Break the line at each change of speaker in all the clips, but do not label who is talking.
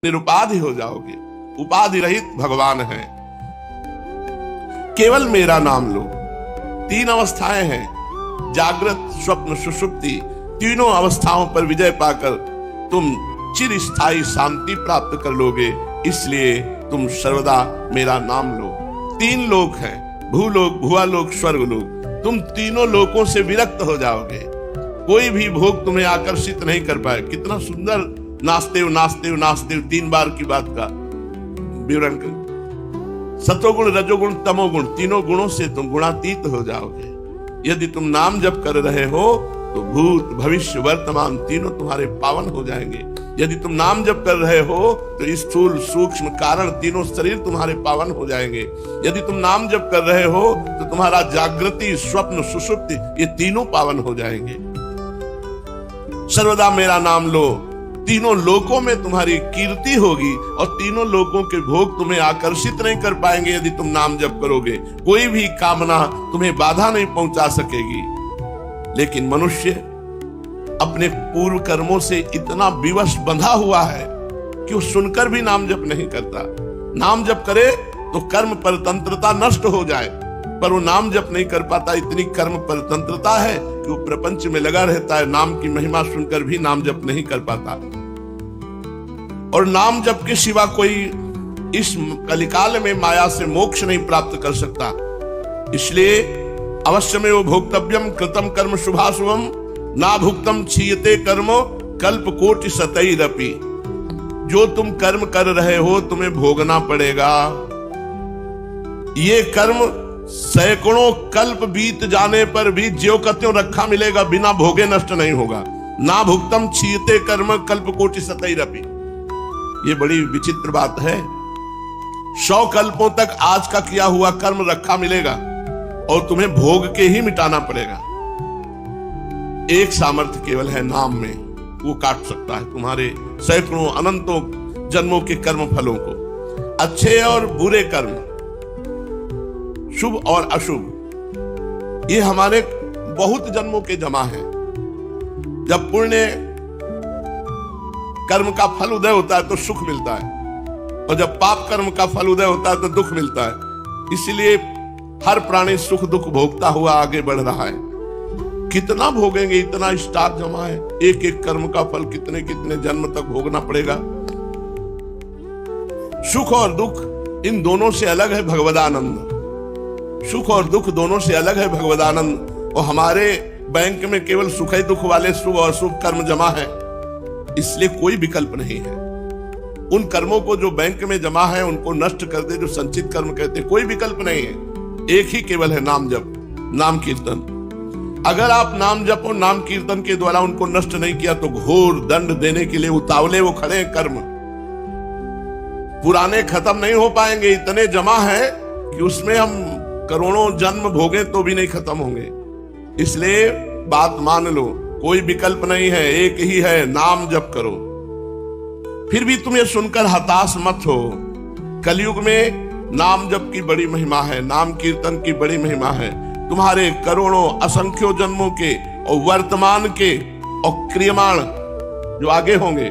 निरुपाधि हो जाओगे, उपाधि रहित भगवान है। केवल मेरा नाम लो। तीन अवस्थाएं हैं, जागृत, स्वप्न, सुषुप्ति। तीनों अवस्थाओं पर विजय पाकर तुम चिर स्थायी शांति प्राप्त कर लोगे। इसलिए तुम सर्वदा मेरा नाम लो। तीन लोक हैं, भूलोक, भुवालोक, स्वर्गलोक। तुम तीनों लोकों से विरक्त हो जाओगे। कोई भी भोग तुम्हें आकर्षित नहीं कर पाए। कितना सुंदर नाचते हो नाचते हो नाचते हो, 3 बार की बात का विवरण कर। सतोगुण, रजोगुण, तमोगुण, तीनों गुणों से तुम गुणातीत हो जाओगे। यदि तुम नाम जप कर रहे हो तो भूत, भविष्य, वर्तमान तीनों तुम्हारे पावन हो जाएंगे। यदि तुम नाम जप कर रहे हो तो स्थूल, सूक्ष्म, कारण तीनों शरीर तुम्हारे पावन हो जाएंगे। यदि तुम नाम जप कर रहे हो तो तुम्हारा जागृति, स्वप्न, सुषुप्ति ये तीनों पावन हो जाएंगे। सर्वदा मेरा नाम लो। तीनों लोकों में तुम्हारी कीर्ति होगी और तीनों लोकों के भोग तुम्हें आकर्षित नहीं कर पाएंगे। यदि तुम नाम जप करोगे कोई भी कामना तुम्हें बाधा नहीं पहुंचा सकेगी। लेकिन मनुष्य अपने पूर्व कर्मों से इतना विवश बंधा हुआ है कि वो सुनकर भी नाम जप नहीं करता। नाम जप करे तो कर्म परतंत्रता नष्ट हो जाए, पर वो नाम जप नहीं कर पाता। इतनी कर्म परतंत्रता है कि वो प्रपंच में लगा रहता है, नाम की महिमा सुनकर भी नाम जप नहीं कर पाता। और नाम जप के सिवा कोई इस कलिकाल में माया से मोक्ष नहीं प्राप्त कर सकता। इसलिए अवश्य में वो भोक्तव्यम कृतम कर्म शुभाशुभम ना भुक्तम क्षीयते कर्मो कल्प कोटि सतैरपि। जो तुम कर्म कर रहे हो तुम्हें भोगना पड़ेगा। ये कर्म सैकड़ों कल्प बीत जाने पर भी ज्यों का त्यों रखा मिलेगा, बिना भोगे नष्ट नहीं होगा। ना भुक्तम क्षीयते कर्म कल्प कोटि सतैरपि। ये बड़ी विचित्र बात है। 100 कल्पों तक आज का किया हुआ कर्म रखा मिलेगा और तुम्हें भोग के ही मिटाना पड़ेगा। एक सामर्थ्य केवल है नाम में, वो काट सकता है तुम्हारे सैकड़ों अनंतों जन्मों के कर्म फलों को। अच्छे और बुरे कर्म, शुभ और अशुभ, ये हमारे बहुत जन्मों के जमा है। जब पुण्य कर्म का फल उदय होता है तो सुख मिलता है, और जब पाप कर्म का फल उदय होता है तो दुख मिलता है। इसलिए हर प्राणी सुख दुख भोगता हुआ आगे बढ़ रहा है। कितना भोगेंगे, इतना स्टॉक जमा है। एक एक कर्म का फल कितने कितने जन्म तक भोगना पड़ेगा। सुख और दुख इन दोनों से अलग है भगवदानंद। सुख और दुख दोनों से अलग है भगवदानंद। और हमारे बैंक में केवल सुख ही दुख वाले शुभ और शुभ कर्म जमा है। इसलिए कोई विकल्प नहीं है। उन कर्मों को जो बैंक में जमा है उनको नष्ट कर दे, जो संचित कर्म कहते हैं। कोई विकल्प नहीं है। एक ही केवल है नाम जप, नाम कीर्तन। अगर आप नाम जप और नाम कीर्तन के द्वारा उनको नष्ट नहीं किया तो घोर दंड देने के लिए उतावले वो खड़े हैं। कर्म पुराने खत्म नहीं हो पाएंगे, इतने जमा है कि उसमें हम करोड़ों जन्म भोगे तो भी नहीं खत्म होंगे। इसलिए बात मान लो, कोई विकल्प नहीं है, एक ही है, नाम जप करो। फिर भी तुम ये सुनकर हताश मत हो। कलयुग में नाम जप की बड़ी महिमा है, नाम कीर्तन की बड़ी महिमा है। तुम्हारे करोड़ों असंख्यों जन्मों के और वर्तमान के और क्रियमाण जो आगे होंगे,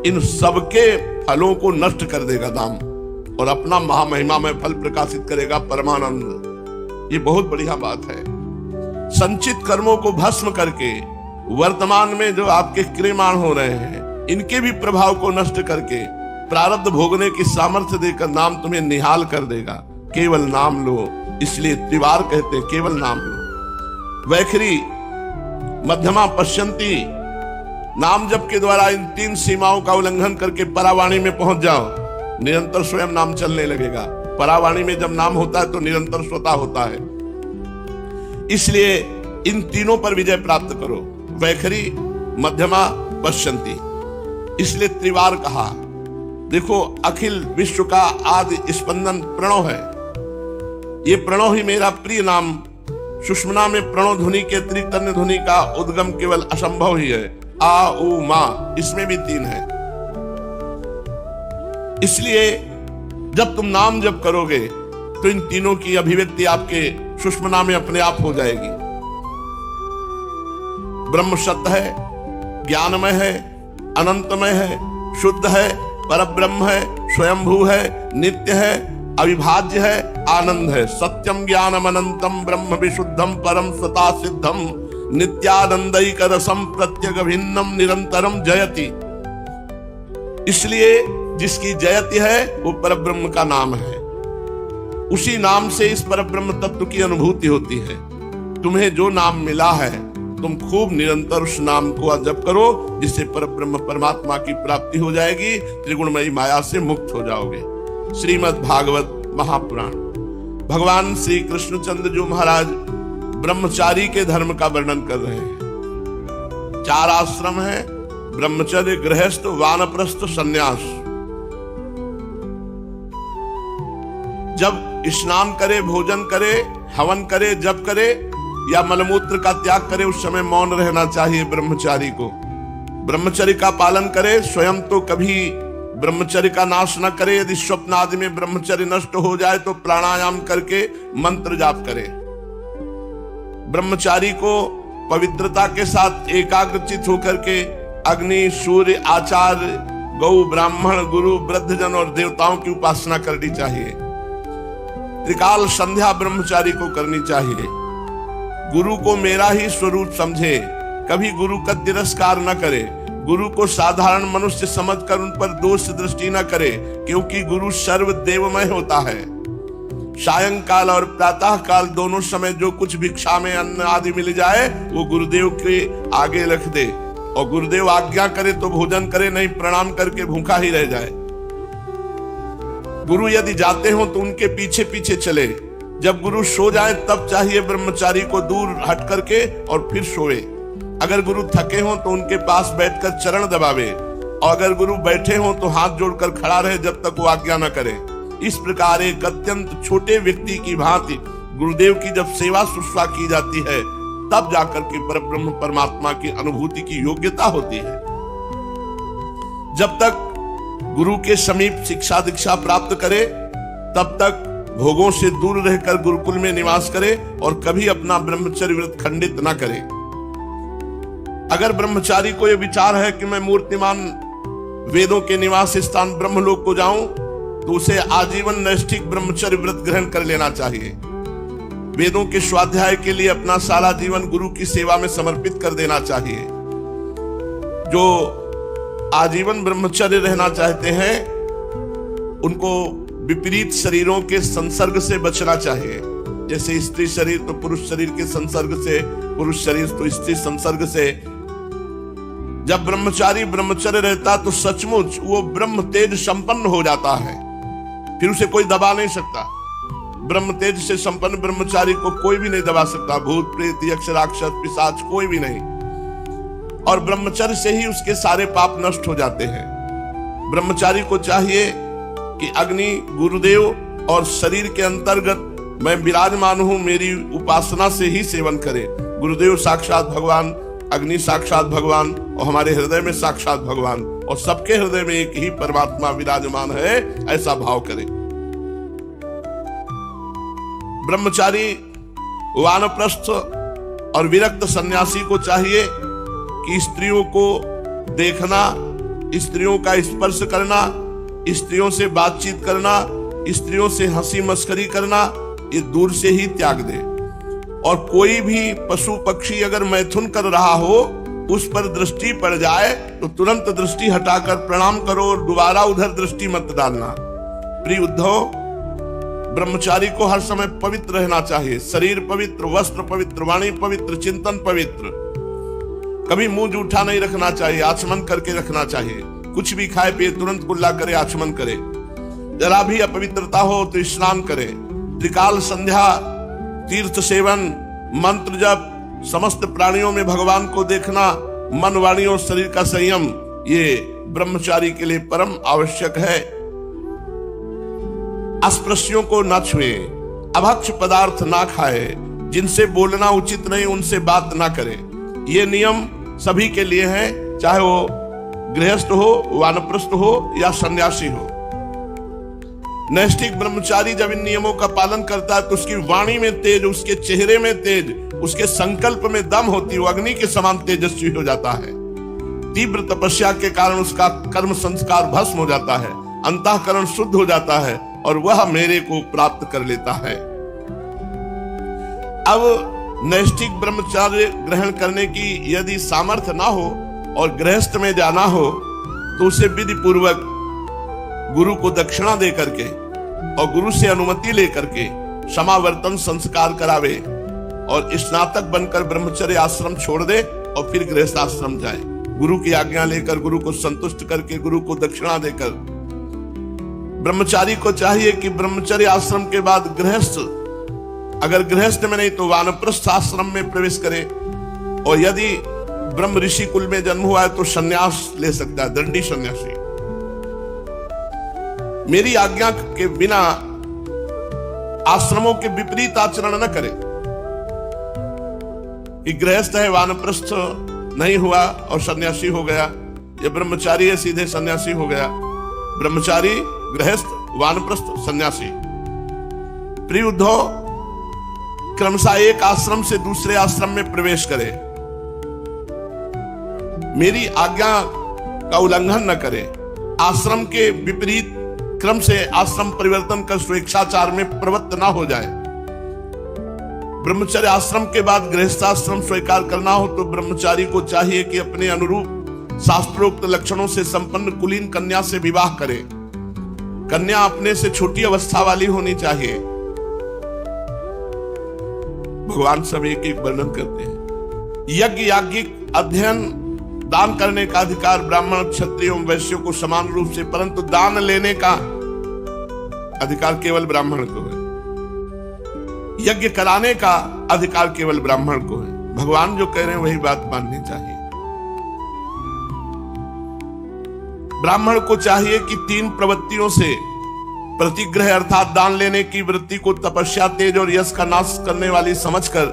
इन सबके फलों को नष्ट कर देगा नाम, और अपना महामहिमा में फल प्रकाशित करेगा परमानंद। ये बहुत बढ़िया बात है। संचित कर्मों को भस्म करके वर्तमान में जो आपके क्रियमाण हो रहे हैं इनके भी प्रभाव को नष्ट करके प्रारब्ध भोगने की सामर्थ्य देकर नाम तुम्हें निहाल कर देगा। केवल नाम लो। इसलिए त्रिवार कहते हैं, केवल नाम लो। वैखरी, मध्यमा, पश्यंती, नाम जप के द्वारा इन 3 सीमाओं का उल्लंघन करके परावाणी में पहुंच जाओ। निरंतर स्वयं नाम चलने लगेगा। परावाणी में जब नाम होता है तो निरंतर स्वतः होता है। इसलिए इन तीनों पर विजय प्राप्त करो। वैखरी, मध्यमा, पश्यंती, इसलिए त्रिवार कहा। देखो, अखिल विश्व का आदि स्पंदन प्रणव है। ये प्रणव ही मेरा प्रिय नाम। सुषुम्ना में प्रणव ध्वनि के अतिरिक्त अन्य ध्वनि का उद्गम केवल असंभव ही है। आ, उ, मा, इसमें भी 3 है। इसलिए जब तुम नाम जप करोगे तो इन तीनों की अभिव्यक्ति आपके सुषुम्ना में अपने आप हो जाएगी। ब्रह्म सत्य है, ज्ञानमय है, अनंतमय है, शुद्ध है, परब्रह्म है, स्वयंभू है, नित्य है, अविभाज्य है, आनंद है। सत्यम ज्ञानम अनंतम ब्रह्म विशुद्धम परम सता सिद्धम नित्यानंदैक रसम प्रत्यग भिन्नम निरंतरम जयति। इसलिए जिसकी जयति है वो परब्रह्म का नाम है। उसी नाम से इस परब्रह्म तत्व की अनुभूति होती है। तुम्हें जो नाम मिला है तुम खूब निरंतर उस नाम को जप करो, जिससे परब्रह्म परमात्मा की प्राप्ति हो जाएगी, त्रिगुणमयी माया से मुक्त हो जाओगे। श्रीमद् भागवत महापुराण। भगवान श्री कृष्णचंद्र जी महाराज ब्रह्मचारी के धर्म का वर्णन कर रहे हैं। 4 आश्रम है, ब्रह्मचर्य, गृहस्थ, वानप्रस्थ, सन्यास। जब स्नान करे, भोजन करे, हवन करे, जप करे या मलमूत्र का त्याग करे, उस समय मौन रहना चाहिए ब्रह्मचारी को। ब्रह्मचर्य का पालन करे, स्वयं तो कभी ब्रह्मचर्य का नाश न करे। यदि स्वप्न आदि में ब्रह्मचर्य नष्ट हो जाए तो प्राणायाम करके मंत्र जाप करे। ब्रह्मचारी को पवित्रता के साथ एकाग्रचित होकर के अग्नि, सूर्य, आचार्य, गौ, ब्राह्मण, गुरु, वृद्धजन और देवताओं की उपासना करनी चाहिए। त्रिकाल संध्या ब्रह्मचारी को करनी चाहिए। गुरु को मेरा ही स्वरूप समझे, कभी गुरु का तिरस्कार न करे। गुरु को साधारण मनुष्य समझकर उन पर दोष दृष्टि न करे, क्योंकि गुरु सर्वदेवमय होता है। सायंकाल और प्रातः काल दोनों समय जो कुछ भिक्षा में अन्न आदि मिल जाए वो गुरुदेव के आगे रख दे, और गुरुदेव आज्ञा करे तो भोजन करे, नहीं प्रणाम करके भूखा ही रह जाए। गुरु यदि जाते हो तो उनके पीछे पीछे चले। जब गुरु सो जाए तब चाहिए ब्रह्मचारी को दूर हट करके और फिर सोए। अगर गुरु थके हो तो उनके पास बैठकर चरण दबावे, और अगर गुरु बैठे हो तो हाथ जोड़कर खड़ा रहे जब तक वो आज्ञा न करे। इस प्रकार एक अत्यंत छोटे व्यक्ति की भांति गुरुदेव की जब सेवा शुश्रूषा की जाती है तब जाकर के परब्रह्म परमात्मा की अनुभूति की योग्यता होती है। जब तक गुरु के समीप शिक्षा दीक्षा प्राप्त करे तब तक भोगों से दूर रहकर गुरुकुल में निवास करे और कभी अपना ब्रह्मचर्य व्रत खंडित न करे। अगर ब्रह्मचारी को यह विचार है कि मैं मूर्तिमान वेदों के निवास स्थान ब्रह्मलोक को जाऊं, तो उसे आजीवन नैष्ठिक ब्रह्मचर्य व्रत ग्रहण कर लेना चाहिए। वेदों के स्वाध्याय के लिए अपना सारा जीवन गुरु की सेवा में समर्पित कर देना चाहिए। जो आजीवन ब्रह्मचर्य रहना चाहते हैं उनको विपरीत शरीरों के संसर्ग से बचना चाहिए। जैसे स्त्री शरीर तो पुरुष शरीर के संसर्ग से, पुरुष शरीर तो स्त्री संसर्ग से। जब ब्रह्मचारी ब्रह्मचर्य रहता तो सचमुच वो ब्रह्म तेज संपन्न हो जाता है, फिर उसे कोई दबा नहीं सकता। ब्रह्म तेज से संपन्न ब्रह्मचारी को कोई भी नहीं दबा सकता, भूत प्रेत यक्ष राक्षस पिशाच कोई भी नहीं। और ब्रह्मचर्य से ही उसके सारे पाप नष्ट हो जाते हैं। ब्रह्मचारी को चाहिए कि अग्नि, गुरुदेव और शरीर के अंतर्गत मैं विराजमान हूं, मेरी उपासना से ही सेवन करे। गुरुदेव साक्षात भगवान, अग्नि साक्षात भगवान और हमारे हृदय में साक्षात भगवान, और सबके हृदय में एक ही परमात्मा विराजमान है, ऐसा भाव करे। ब्रह्मचारी, वानप्रस्थ और विरक्त सन्यासी को चाहिए कि स्त्रियों को देखना, स्त्रियों का स्पर्श करना, स्त्रियों से बातचीत करना, स्त्रियों से हंसी मस्करी करना, ये दूर से ही त्याग दे। और कोई भी पशु पक्षी अगर मैथुन कर रहा हो, उस पर दृष्टि पड़ जाए तो तुरंत दृष्टि हटाकर प्रणाम करो और दोबारा उधर दृष्टि मत डालना। प्रिय उद्धव, ब्रह्मचारी को हर समय पवित्र रहना चाहिए। शरीर पवित्र, वस्त्र पवित्र, वाणी पवित्र, चिंतन पवित्र। कभी मुंह जूठा नहीं रखना चाहिए, आचमन करके रखना चाहिए। कुछ भी खाए पिए तुरंत कुल्ला करे, आचमन करे। जरा भी अपवित्रता हो तो स्नान करे। त्रिकाल संध्या, तीर्थ सेवन, मंत्र जप, समस्त प्राणियों में भगवान को देखना, मन, वाणी और शरीर का संयम, ये ब्रह्मचारी के लिए परम आवश्यक है। अस्पृश्यों को न छुए, अभक्ष पदार्थ ना खाए, जिनसे बोलना उचित नहीं उनसे बात ना करे। ये नियम सभी के लिए है, चाहे वो गृहस्थ हो, वानप्रस्थ हो या सन्यासी हो। नैष्ठिक ब्रह्मचारी जब इन नियमों का पालन करता है तो उसकी वाणी में तेज, उसके चेहरे में तेज, उसके संकल्प में दम होती है, वो अग्नि के समान तेजस्वी हो जाता है। तीव्र तपस्या के कारण उसका कर्म संस्कार भस्म हो जाता है, अंतःकरण शुद्ध हो जाता है और वह मेरे को प्राप्त कर लेता है। अब नैष्ठिक ब्रह्मचर्य ग्रहण करने की यदि सामर्थ्य ना हो और गृहस्थ में जाना हो तो उसे विधि पूर्वक गुरु को दक्षिणा दे करके और गुरु से अनुमति लेकर के समावर्तन संस्कार करावे और स्नातक बनकर ब्रह्मचर्य आश्रम छोड़ दे और फिर गृहस्थ आश्रम जाए। गुरु की आज्ञा लेकर, गुरु को संतुष्ट करके, गुरु को दक्षिणा देकर। ब्रह्मचारी को चाहिए कि ब्रह्मचर्य आश्रम के बाद गृहस्थ, अगर गृहस्थ में नहीं तो वानप्रस्थ आश्रम में प्रवेश करे और यदि ब्रह्म ऋषि कुल में जन्म हुआ है तो संन्यास ले सकता है, दंडी सन्यासी। मेरी आज्ञा के बिना आश्रमों के विपरीत आचरण न करे कि गृहस्थ है वानप्रस्थ नहीं हुआ और सन्यासी हो गया, या ब्रह्मचारी है सीधे सन्यासी हो गया। ब्रह्मचारी, गृहस्थ, वानप्रस्थ, सन्यासी। प्रिय उद्धव, क्रमशः एक आश्रम से दूसरे आश्रम में प्रवेश करे, मेरी आज्ञा का उल्लंघन न करे, आश्रम के विपरीत क्रम से आश्रम परिवर्तन कर स्वेच्छाचार में प्रवृत्त ना हो जाए। ब्रह्मचर्य आश्रम के बाद गृहस्थाश्रम स्वीकार करना हो तो ब्रह्मचारी को चाहिए कि अपने अनुरूप शास्त्रोक्त लक्षणों से संपन्न कुलीन कन्या से विवाह करे। कन्या अपने से छोटी अवस्था वाली होनी चाहिए। भगवान सब एक एक वर्णन करते हैं। यज्ञ, याज्ञिक, अध्ययन, दान करने का अधिकार ब्राह्मण, क्षत्रिय एवं वैश्यों को समान रूप से, परंतु दान लेने का अधिकार केवल ब्राह्मण को है। यज्ञ कराने का अधिकार केवल ब्राह्मण को है। भगवान जो कह रहे हैं वही बात माननी चाहिए। ब्राह्मण को चाहिए कि 3 प्रवृत्तियों से प्रतिग्रह अर्थात दान लेने की वृत्ति को तपस्या, तेज और यश का नाश करने वाली समझकर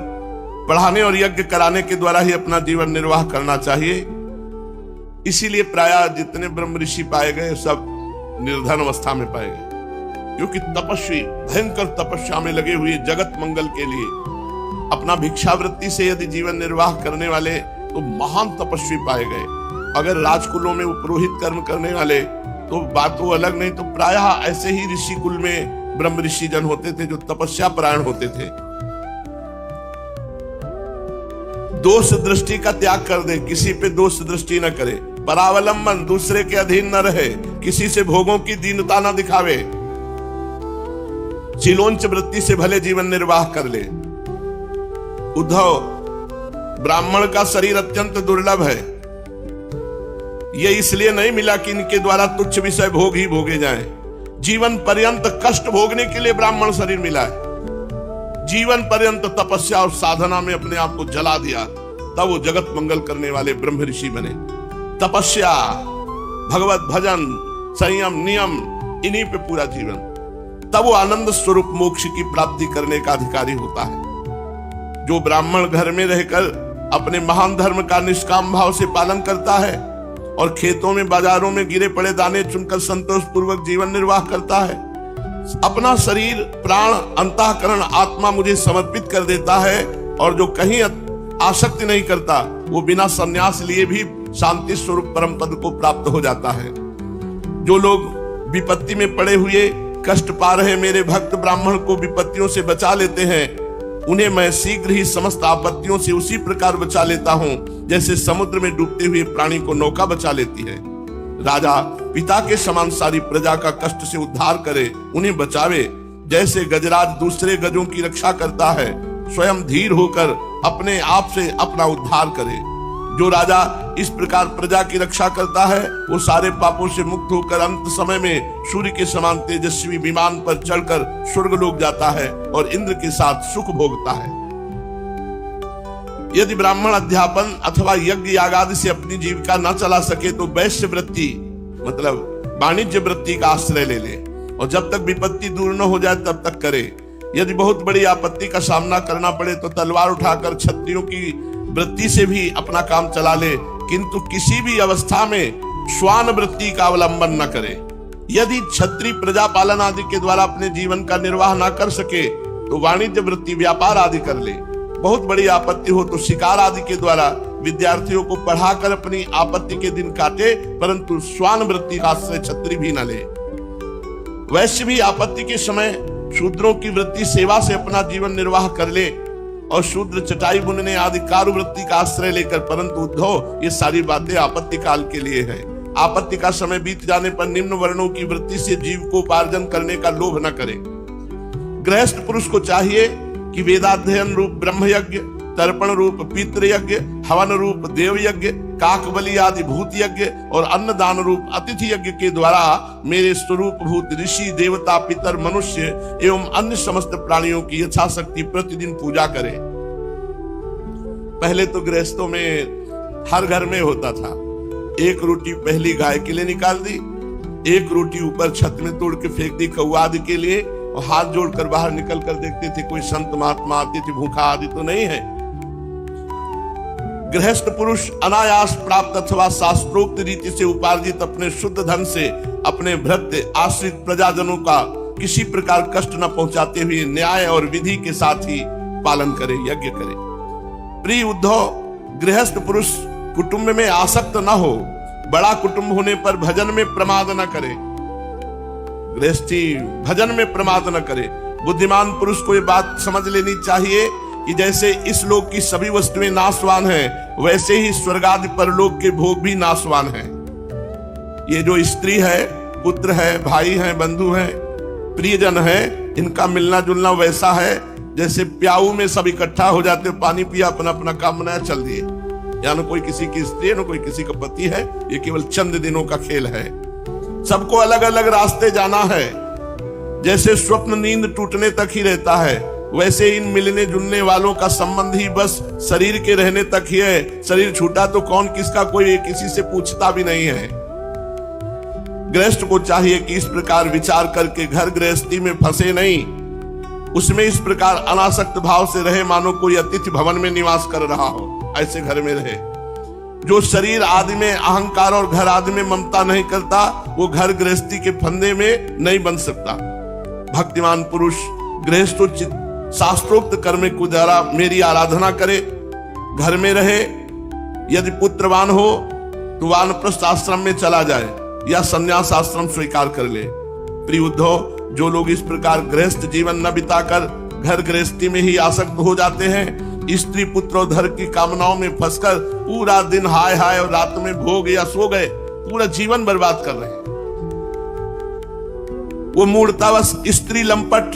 पढ़ाने और यज्ञ कराने के द्वारा ही अपना जीवन निर्वाह करना चाहिए। इसीलिए प्रायः जितने ब्रह्म ऋषि पाए गए सब निर्धन अवस्था में पाए गए, क्योंकि तपस्वी भयंकर तपस्या में लगे हुए जगत मंगल के लिए अपना भिक्षावृत्ति से यदि जीवन निर्वाह करने वाले तो महान तपस्वी पाए गए। अगर राजकुलों में पुरोहित कर्म करने वाले तो बात वो अलग, नहीं तो प्रायः ऐसे ही ऋषि कुल में ब्रह्म ऋषि जन होते थे जो तपस्या परायण होते थे। दोष दृष्टि का त्याग कर दे, किसी पे दोष दृष्टि न करे। परावलंबन, दूसरे के अधीन न रहे, किसी से भोगों की दीनता न दिखावे। चिलोंच वृत्ति से भले जीवन निर्वाह कर ले। उद्धव, ब्राह्मण का शरीर अत्यंत दुर्लभ है। यह इसलिए नहीं मिला कि इनके द्वारा तुच्छ विषय भोग ही भोगे जाएं। जीवन पर्यंत कष्ट भोगने के लिए ब्राह्मण शरीर मिला है। जीवन पर्यंत तपस्या और साधना में अपने आप को जला दिया, तब वो जगत मंगल करने वाले ब्रह्म ऋषि बने। तपस्या, भगवत भजन, संयम, नियम, इन्हीं पे पूरा जीवन, तब वो आनंद स्वरूप मोक्ष की प्राप्ति करने का अधिकारी होता है। जो ब्राह्मण घर में रहकर अपने महान धर्म का निष्काम भाव से पालन करता है और खेतों में, बाजारों में गिरे पड़े दाने चुनकर संतोष पूर्वक जीवन निर्वाह करता है, अपना शरीर, प्राण, अंतःकरण, आत्मा मुझे समर्पित कर देता है और जो कहीं आसक्ति नहीं करता, वो बिना संन्यास लिए भी शांति स्वरूप परम पद को प्राप्त हो जाता है। जो लोग विपत्ति में पड़े हुए कष्ट पा रहे मेरे भक्त ब्राह्मण को विपत्तियों से बचा लेते हैं, उन्हें मैं शीघ्र ही समस्त आपत्तियों से उसी प्रकार बचा लेता हूं जैसे समुद्र में डूबते हुए प्राणी को नौका बचा लेती है। राजा पिता के समान सारी प्रजा का कष्ट से उद्धार करे, उन्हें बचावे, जैसे गजराज दूसरे गजों की रक्षा करता है, स्वयं धीर होकर अपने आप से अपना उद्धार करे। जो राजा इस प्रकार प्रजा की रक्षा करता है, वो सारे पापों से मुक्त होकर अंत समय में सूर्य के समान तेजस्वी विमान पर चढ़कर स्वर्गलोक जाता है और इंद्र के साथ सुख भोगता है। यदि ब्राह्मण अध्यापन अथवा यज्ञ यागादि से अपनी जीविका न चला सके तो वैश्य वृत्ति मतलब वाणिज्य वृत्ति का आश्रय ले ले और जब तक विपत्ति दूर न हो जाए तब तक करे। यदि बहुत बड़ी आपत्ति का सामना करना पड़े तो तलवार उठाकर क्षत्रियों की वृत्ति से भी अपना काम चला ले, किंतु किसी भी अवस्था में श्वान वृत्ति का अवलंबन न करे। यदि क्षत्रिय प्रजा पालन आदि के द्वारा अपने जीवन का निर्वाह न कर सके तो वाणिज्य वृत्ति, व्यापार आदि कर ले। बहुत बड़ी आपत्ति हो तो शिकार आदि के द्वारा विद्यार्थियों को पढ़ाकर अपनी आपत्ति के दिन काटे, परंतु श्वान वृत्ति का आश्रय छत्री भी न ले। वैश्य भी आपत्ति के समय शूद्रों की वृत्ति सेवा से अपना जीवन निर्वाह कर ले, और शूद्र चटाई बुनने आदि कार्य वृत्ति का आश्रय लेकर, परंतु उद्धव ये सारी बातें आपत्ति काल के लिए है। आपत्ति का समय बीत जाने पर निम्न वर्णों की वृत्ति से जीव को उपार्जन करने का लोभ न करे। गृहस्थ पुरुष को चाहिए कि वेदाध्ययन रूप ब्रह्म यज्ञ, तर्पण रूप पितृ यज्ञ, हवन रूप देव यज्ञ, काक बलि आदि भूत यज्ञ और अन्नदान रूप अतिथि यज्ञ के द्वारा मेरे स्वरूप भूत ऋषि देवता पितर मनुष्य एवं अन्य समस्त प्राणियों की यथाशक्ति प्रतिदिन पूजा करे। पहले तो गृहस्थों में हर घर में होता था, एक रोटी पहली गाय के लिए निकाल दी, एक रोटी ऊपर छत में तोड़ के फेंक दी कौआ आदि के लिए, और हाथ जोड़कर बाहर निकल कर देखते थे कोई संत महात्मा आते थे, भूखा आदि तो नहीं है। गृहस्थ पुरुष अनायास प्राप्त अथवा शास्त्रोक्त रीति से उपार्जित अपने शुद्ध धन से अपने भृत्य आश्रित प्रजाजनों का किसी प्रकार कष्ट न पहुंचाते हुए न्याय और विधि के साथ ही पालन करे, यज्ञ करे। प्रिय उद्धव, गृहस्थ पुरुष कुटुंब में आसक्त न हो, बड़ा कुटुंब होने पर भजन में प्रमाद न करे। गृहस्थी भजन में प्रमाद न करे। बुद्धिमान पुरुष को ये बात समझ लेनी चाहिए कि जैसे इस लोक की सभी वस्तुएं नाशवान हैं, वैसे ही स्वर्ग आदि परलोक के भोग भी नाशवान हैं। ये जो स्त्री है, पुत्र है, भाई है, बंधु है, प्रियजन है, इनका मिलना जुलना वैसा है जैसे प्याऊ में सब इकट्ठा हो जाते, पानी पिया, अपना अपना काम बनाया, चल दिए। या न कोई किसी की स्त्री है, न कोई किसी का पति है, ये केवल चंद दिनों का खेल है। सबको अलग अलग रास्ते जाना है। जैसे स्वप्न नींद टूटने तक ही रहता है, वैसे इन मिलने जुलने वालों का संबंध ही बस शरीर के रहने तक ही है। शरीर छूटा तो कौन किसका, कोई किसी से पूछता भी नहीं है। गृहस्थ को चाहिए कि इस प्रकार विचार करके घर गृहस्थी में फंसे नहीं, उसमें इस प्रकार अनासक्त भाव से रहे मानो कोई अतिथि भवन में निवास कर रहा हो, ऐसे घर में रहे। जो शरीर आदि में अहंकार और घर आदि में ममता नहीं करता, वो घर गृहस्थी के फंदे में नहीं बन सकता। भक्तिमान पुरुष गृहस्थोचित शास्त्रोक्त कर्म के द्वारा मेरी आराधना करे, घर में रहे। यदि पुत्रवान हो तो वानप्रस्थ आश्रम में चला जाए या संन्यास आश्रम स्वीकार कर ले। प्रिय उद्धव, जो लोग इस प्रकार गृहस्थ जीवन न बिताकर घर गृहस्थी में ही आसक्त हो जाते हैं, स्त्री पुत्र और धन की कामनाओं में फंसकर पूरा दिन हाय हाय और रात में भोग या सो गए, पूरा जीवन बर्बाद कर रहे हैं। वो मूर्तावश स्त्री लंपट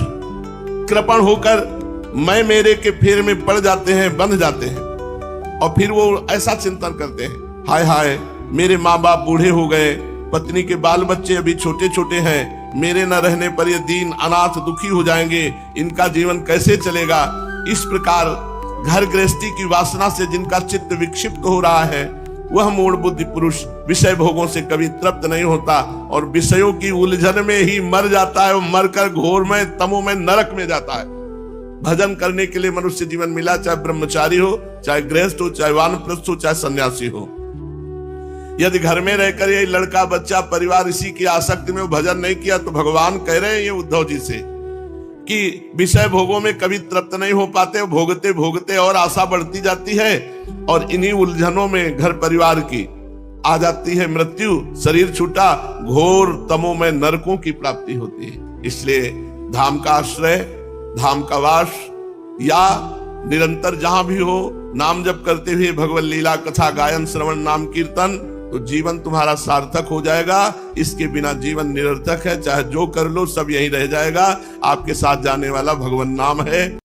कृपण होकर मैं मेरे के फेर में पड़ जाते हैं, बंध जाते हैं, और फिर वो ऐसा चिंतन करते हैं, हाय हाय मेरे माँ बाप बूढ़े हो गए, पत्नी के बाल बच्चे अभी छोटे छोटे हैं, मेरे न रहने पर ये दीन अनाथ दुखी हो जाएंगे, इनका जीवन कैसे चलेगा। इस प्रकार घर गृहस्थी की वासना से जिनका चित्त विक्षिप्त हो रहा है, वह मूढ़ बुद्धि पुरुष विषय भोगों से कभी तृप्त नहीं होता और विषयों की उलझन में ही मर जाता है, और मरकर घोर में तमो में नरक में जाता है। भजन करने के लिए मनुष्य जीवन मिला, चाहे ब्रह्मचारी हो, चाहे गृहस्थ हो, चाहे वानप्रस्थ हो, चाहे सन्यासी हो। यदि घर में रहकर ये लड़का बच्चा परिवार इसी की आसक्ति में भजन नहीं किया, तो भगवान कह रहे हैं ये उद्धव जी से कि विषय भोगों में कभी तृप्त नहीं हो पाते, भोगते भोगते और आशा बढ़ती जाती है, और इन्हीं उलझनों में घर परिवार की आ जाती है मृत्यु, शरीर छूटा, घोर तमो में नरकों की प्राप्ति होती है। इसलिए धाम का आश्रय, धाम का वास, या निरंतर जहां भी हो नाम जप करते हुए भगवत लीला कथा गायन श्रवण नाम कीर्तन, तो जीवन तुम्हारा सार्थक हो जाएगा। इसके बिना जीवन निरर्थक है, चाहे जो कर लो सब यहीं रह जाएगा। आपके साथ जाने वाला भगवान नाम है।